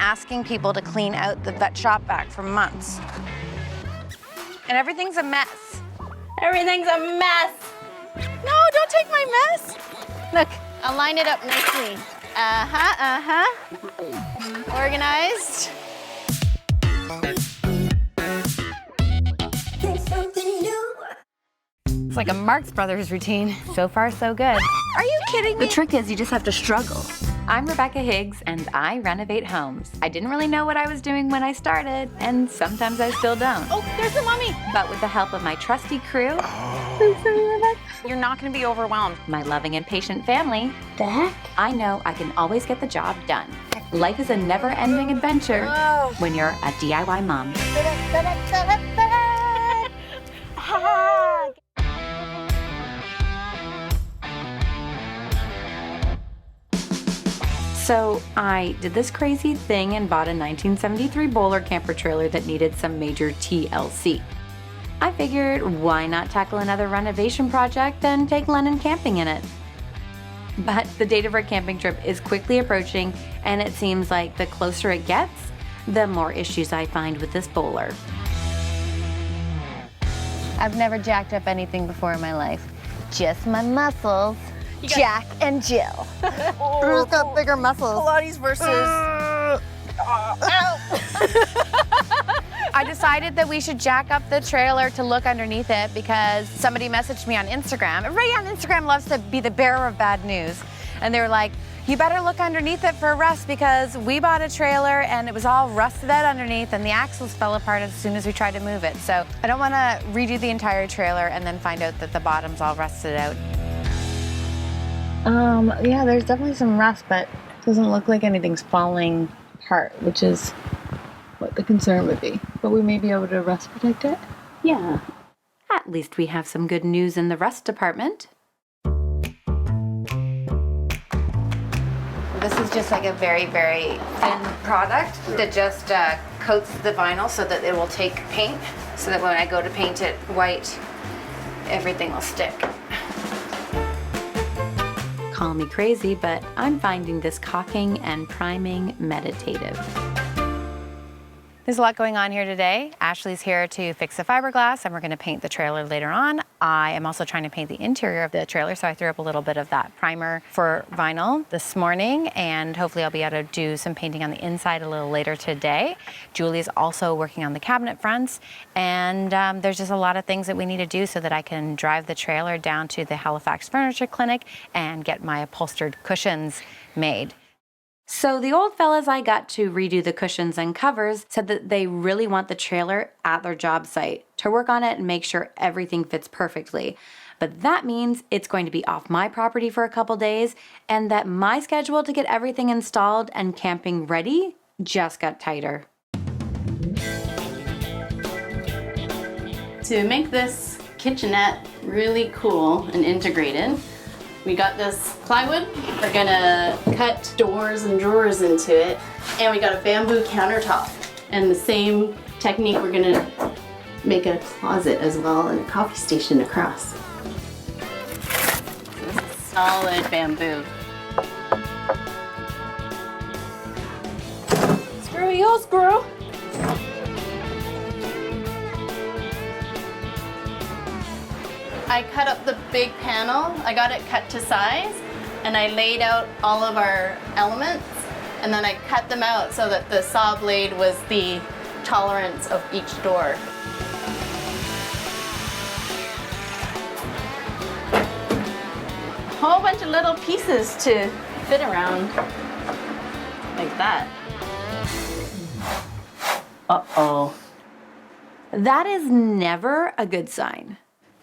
asking people to clean out the vet shop back for months. And everything's a mess. Everything's a mess. No, don't take my mess. Look, I'll line it up nicely. Organized. It's like a Marx Brothers routine. So far, so good. Are you kidding me? The trick is you just have to struggle. I'm Rebekah Higgs, and I renovate homes. I didn't really know what I was doing when I started, and sometimes I still don't. Oh, there's the mummy. But with the help of my trusty crew, You're not gonna be overwhelmed. my loving and patient family, The heck? I know I can always get the job done. Life is a never-ending adventure when you're a DIY mom. So I did this crazy thing and bought a 1973 Boler camper trailer that needed some major TLC. I figured, why not tackle another renovation project and take Lennon camping in it? But the date of our camping trip is quickly approaching, and it seems like the closer it gets, the more issues I find with this Boler. I've never jacked up anything before in my life. Just my muscles. Jack and Jill. Who's got bigger muscles? Pilates versus... I decided that we should jack up the trailer to look underneath it because somebody messaged me on Instagram. Everybody on Instagram loves to be the bearer of bad news. And they were like, you better look underneath it for a rust because we bought a trailer and it was all rusted out underneath and the axles fell apart as soon as we tried to move it. So I don't want to redo the entire trailer and then find out that the bottom's all rusted out. Yeah, there's definitely some rust, but it doesn't look like anything's falling apart, which is what the concern would be. But we may be able to rust protect it. Yeah. At least we have some good news in the rust department. This is just like a very, very thin product that just coats the vinyl so that it will take paint, so that when I go to paint it white, everything will stick. Call me crazy, but I'm finding this caulking and priming meditative. There's a lot going on here today. Ashley's here to fix the fiberglass and we're gonna paint the trailer later on. I am also trying to paint the interior of the trailer, so I threw up a little bit of that primer for vinyl this morning, and hopefully I'll be able to do some painting on the inside a little later today. Julie's also working on the cabinet fronts, and there's just a lot of things that we need to do so that I can drive the trailer down to the Halifax Furniture Clinic and get my upholstered cushions made. So the old fellas I got to redo the cushions and covers said that they really want the trailer at their job site to work on it and make sure everything fits perfectly. But that means it's going to be off my property for a couple days, and that my schedule to get everything installed and camping ready just got tighter. To make this kitchenette really cool and integrated, we got this plywood. We're gonna cut doors and drawers into it. And we got a bamboo countertop. And the same technique, we're gonna make a closet as well and a coffee station across. This is solid bamboo. Screw you, screw. I cut up the big panel. I got it cut to size, and I laid out all of our elements, and then I cut them out so that the saw blade was the tolerance of each door. A whole bunch of little pieces to fit around, like that. Uh-oh. That is never a good sign.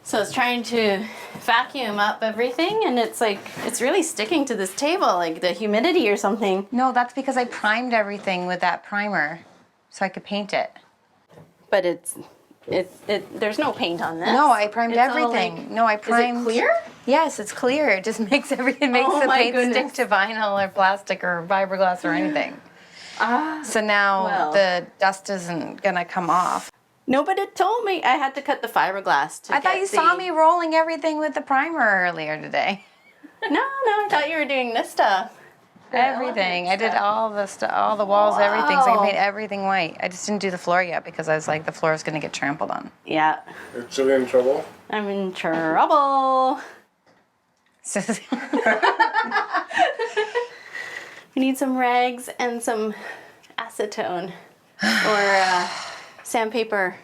So I was trying to vacuum up everything, and it's like, it's really sticking to this table, like the humidity or something. No, that's because I primed everything with that primer so I could paint it. But there's no paint on this. No, I primed It's all everything. like- No, I primed. Is it clear? Yes, it's clear. It just makes everything makes Oh the my paint goodness. stick to vinyl or plastic or fiberglass or anything. So now well. the dust isn't gonna come off. Nobody told me I had to cut the fiberglass to I thought you saw me rolling everything with the primer earlier today. No, I thought you were doing this stuff. Everything. I did all the stuff, all the walls, everything. So I can paint everything white. I just didn't do the floor yet because I was like, the floor is going to get trampled on. Yeah. Is Julie in trouble? I'm in trouble. So We need some rags and some acetone or sandpaper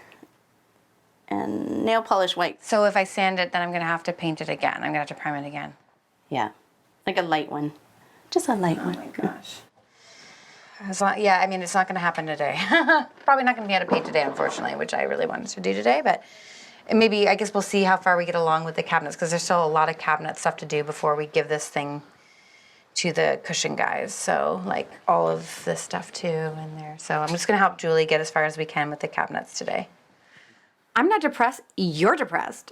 and nail polish white. So if I sand it, then I'm going to have to paint it again. I'm going to have to prime it again. Yeah, like a light one. Just a light one. Oh my gosh. Yeah, I mean, it's not going to happen today. Probably not going to be able to paint today, unfortunately, which I really wanted to do today. But maybe, I guess we'll see how far we get along with the cabinets, because there's still a lot of cabinet stuff to do before we give this thing to the cushion guys. So, like, all of this stuff, too, in there. So I'm just going to help Julie get as far as we can with the cabinets today. I'm not depressed. You're depressed.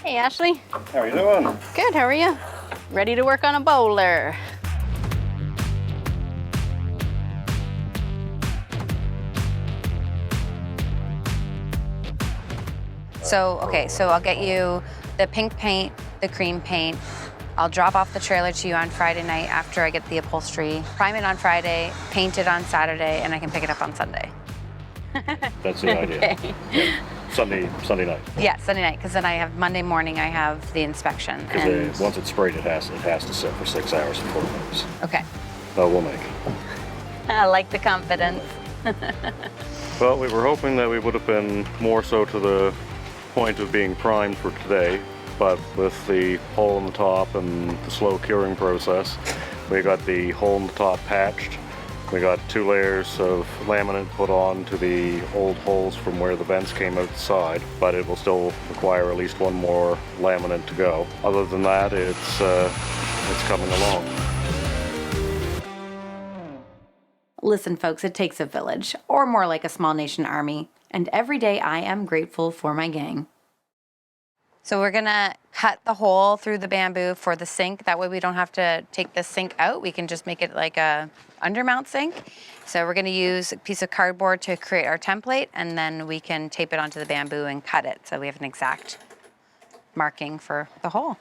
Hey, Ashley. How are you doing? Good, how are you? Ready to work on a bowler. So, okay, so I'll get you the pink paint, the cream paint. I'll drop off the trailer to you on Friday night after I get the upholstery. Prime it on Friday, paint it on Saturday, and I can pick it up on Sunday. That's the idea. Okay. Yeah. Sunday night. Yeah, Sunday night, because then I have Monday morning, I have the inspection. Because once it's sprayed, it has to sit for 6 hours before it moves. Okay. But we'll make it. I like the confidence. Well, we were hoping that we would have been more so to the point of being primed for today, but with the hole in the top and the slow curing process, we got the hole in the top patched. We got 2 layers of laminate put on to the old holes from where the vents came out the side, but it will still require at least 1 more laminate to go. Other than that, it's coming along. Listen, folks, it takes a village, or more like a small nation army, and every day I am grateful for my gang. So we're gonna cut the hole through the bamboo for the sink. That way we don't have to take the sink out. We can just make it like a undermount sink. So we're gonna use a piece of cardboard to create our template, and then we can tape it onto the bamboo and cut it. So we have an exact marking for the hole.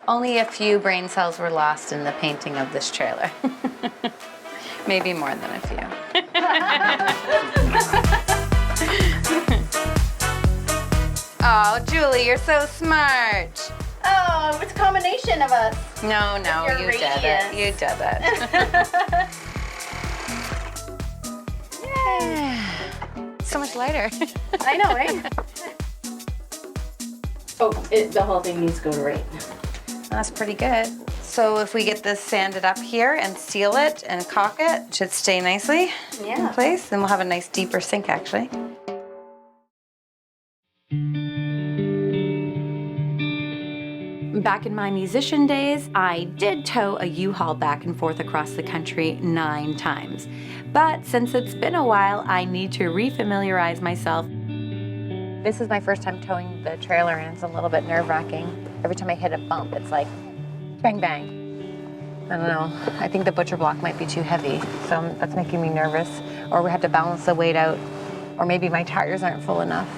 Only a few brain cells were lost in the painting of this trailer. Maybe more than a few. Oh, Julie, you're so smart. Oh, it's a combination of us. No, You're you did it. You did it. Yeah. So much lighter. I know, right? The whole thing needs to go to right. That's pretty good. So if we get this sanded up here and seal it and caulk it, it should stay nicely in place. Then we'll have a nice deeper sink, actually. Back in my musician days, I did tow a U-Haul back and forth across the country 9 times. But since it's been a while, I need to refamiliarize myself. This is my first time towing the trailer, and it's a little bit nerve-wracking. Every time I hit a bump, it's like bang, bang. I don't know. I think the butcher block might be too heavy, so that's making me nervous. Or we have to balance the weight out, or maybe my tires aren't full enough.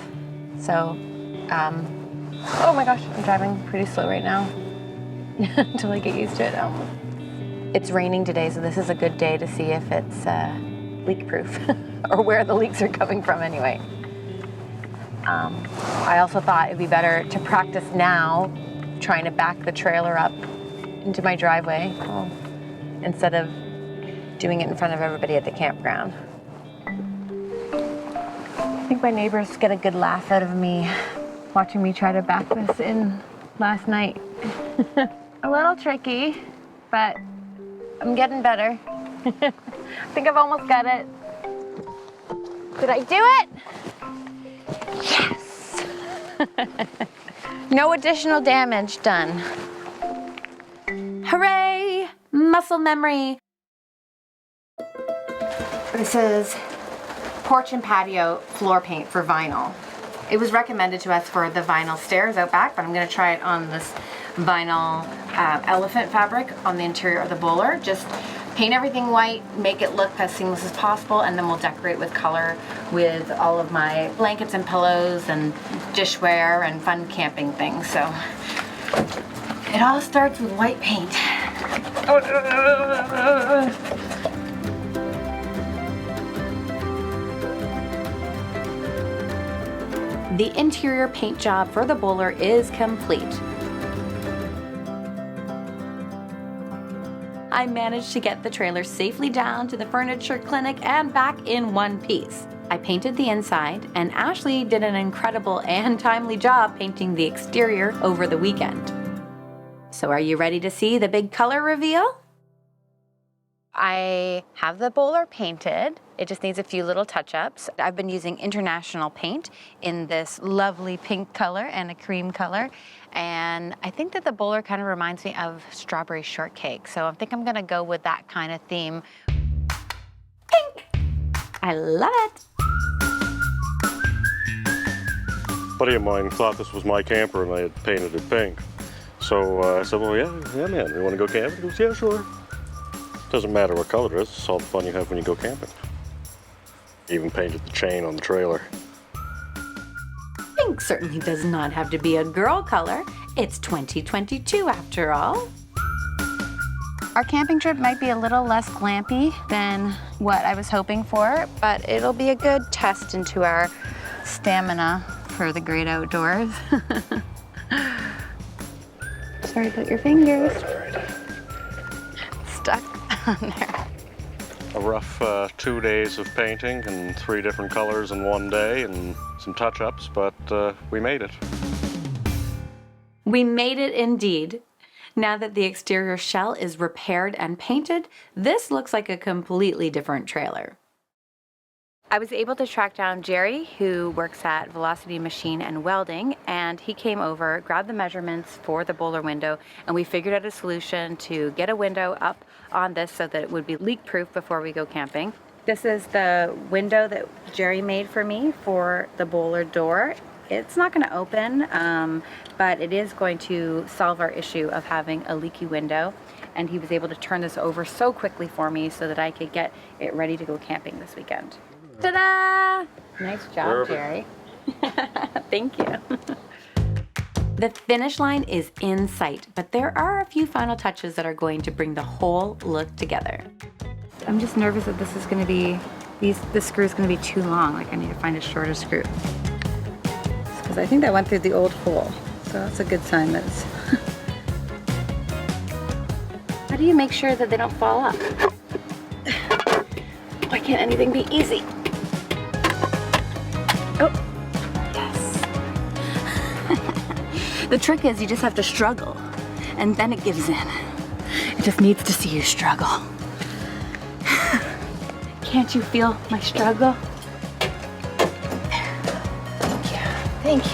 So, oh my gosh, I'm driving pretty slow right now until I get used to it. It's raining today, so this is a good day to see if it's leak-proof or where the leaks are coming from anyway. I also thought it'd be better to practice now trying to back the trailer up into my driveway instead of doing it in front of everybody at the campground. I think my neighbors get a good laugh out of me watching me try to back this in last night. A little tricky, but I'm getting better. I think I've almost got it. Did I do it? Yes! No additional damage done. Hooray! Muscle memory! This is porch and patio floor paint for vinyl. It was recommended to us for the vinyl stairs out back, but I'm going to try it on this vinyl elephant fabric on the interior of the bowler, just paint everything white, make it look as seamless as possible, and then we'll decorate with color with all of my blankets and pillows and dishware and fun camping things. So it all starts with white paint. The interior paint job for the Boler is complete. I managed to get the trailer safely down to the furniture clinic and back in one piece. I painted the inside, and Ashley did an incredible and timely job painting the exterior over the weekend. So are you ready to see the big color reveal? I have the Boler painted. It just needs a few little touch-ups. I've been using International paint in this lovely pink color and a cream color. And I think that the Boler kind of reminds me of strawberry shortcake. So I think I'm gonna go with that kind of theme. Pink! I love it! A buddy of mine thought this was my camper and I had painted it pink. So I said, well, yeah, man, you wanna go camping? He goes, yeah, sure. Doesn't matter what color it is, it's all the fun you have when you go camping. Even painted the chain on the trailer. Pink certainly does not have to be a girl color. It's 2022 after all. Our camping trip might be a little less glampy than what I was hoping for, but it'll be a good test into our stamina for the great outdoors. Sorry about your fingers. Stuck on there. A rough 2 days of painting and 3 different colors in one day and some touch-ups, but we made it. We made it indeed. Now that the exterior shell is repaired and painted, this looks like a completely different trailer. I was able to track down Jerry, who works at Velocity Machine and Welding, and he came over, grabbed the measurements for the Boler window, and we figured out a solution to get a window up on this so that it would be leak-proof before we go camping. This is the window that Jerry made for me for the Boler door. It's not going to open, but it is going to solve our issue of having a leaky window. And he was able to turn this over so quickly for me so that I could get it ready to go camping this weekend. Ta-da! Nice job, Jerry. Thank you. The finish line is in sight, but there are a few final touches that are going to bring the whole look together. I'm just nervous that this is going to be, this screw is going to be too long. Like I need to find a shorter screw. Because I think that went through the old hole. So that's a good sign that it's... How do you make sure that they don't fall up? Why can't anything be easy? Oh, yes. The trick is you just have to struggle, and then it gives in. It just needs to see you struggle. Can't you feel my struggle? Thank you. Thank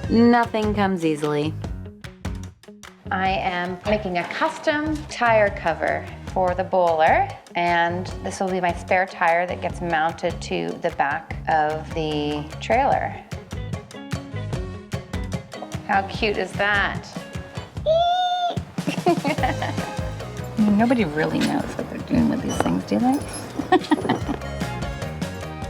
you. Nothing comes easily. I am making a custom tire cover for the Boler, and this will be my spare tire that gets mounted to the back of the trailer. How cute is that? Nobody really knows what they're doing with these things, do they?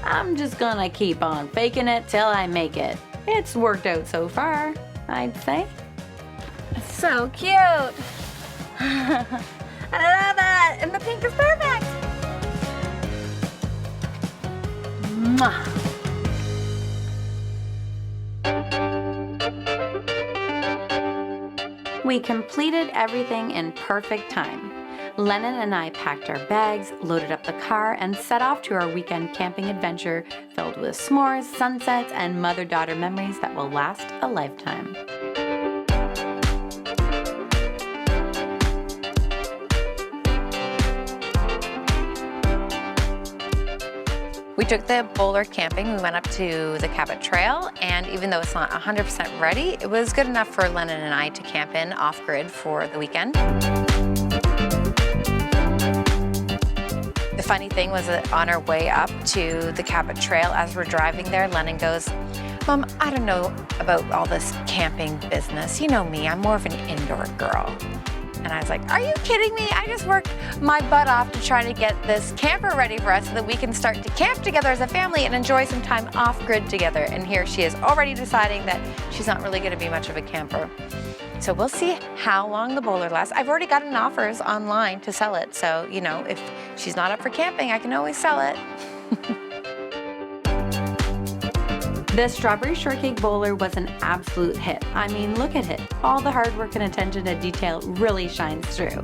I'm just gonna keep on faking it till I make it. It's worked out so far, I'd say. So cute. I love it, and the pink is perfect. Mwah. We completed everything in perfect time. Lennon and I packed our bags, loaded up the car, and set off to our weekend camping adventure filled with s'mores, sunsets, and mother-daughter memories that will last a lifetime. We took the Boler camping. We went up to the Cabot Trail, and even though it's not 100% ready, it was good enough for Lennon and I to camp in off-grid for the weekend. The funny thing was that on our way up to the Cabot Trail, as we're driving there, Lennon goes, "Mom, I don't know about all this camping business. You know me, I'm more of an indoor girl." And I was like, are you kidding me? I just worked my butt off to try to get this camper ready for us so that we can start to camp together as a family and enjoy some time off-grid together. And here she is already deciding that she's not really gonna be much of a camper. So we'll see how long the Boler lasts. I've already gotten offers online to sell it. So, you know, if she's not up for camping, I can always sell it. The Strawberry Shortcake Boler was an absolute hit. I mean, look at it. All the hard work and attention to detail really shines through.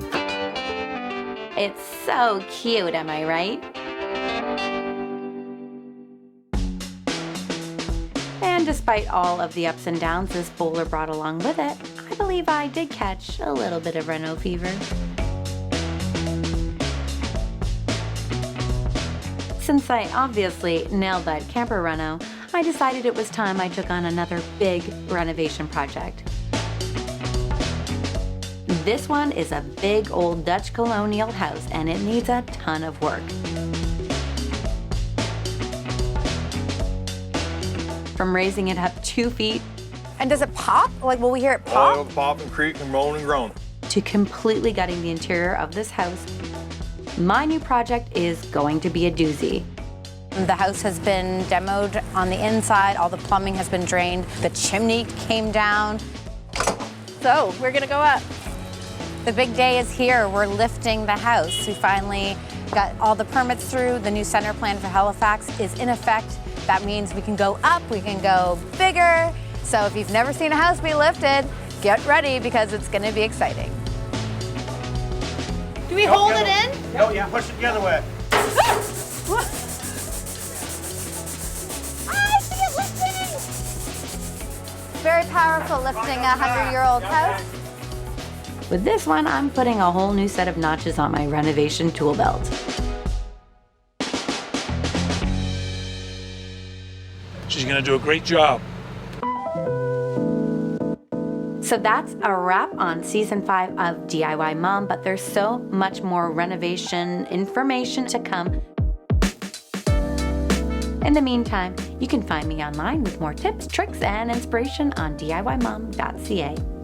It's so cute, am I right? And despite all of the ups and downs this Boler brought along with it, I believe I did catch a little bit of reno fever. Since I obviously nailed that camper reno, I decided it was time I took on another big renovation project. This one is a big old Dutch colonial house and it needs a ton of work. From raising it up 2 feet. And does it pop? Like, will we hear it Oh, pop? it'll pop and creak and moan and groan. To completely gutting the interior of this house, my new project is going to be a doozy. The house has been demoed on the inside, all the plumbing has been drained, the chimney came down. So we're gonna go up. The big day is here, we're lifting the house. We finally got all the permits through, the new center plan for Halifax is in effect. That means we can go up, we can go bigger. So if you've never seen a house be lifted, get ready because it's gonna be exciting. Do we hold it in? No, yeah, push it the other way. Very powerful lifting a 100-year-old house. With this one, I'm putting a whole new set of notches on my renovation tool belt. She's gonna do a great job. So that's a wrap on season 5 of DIY Mom, but there's so much more renovation information to come. In the meantime, you can find me online with more tips, tricks, and inspiration on DIYmom.ca.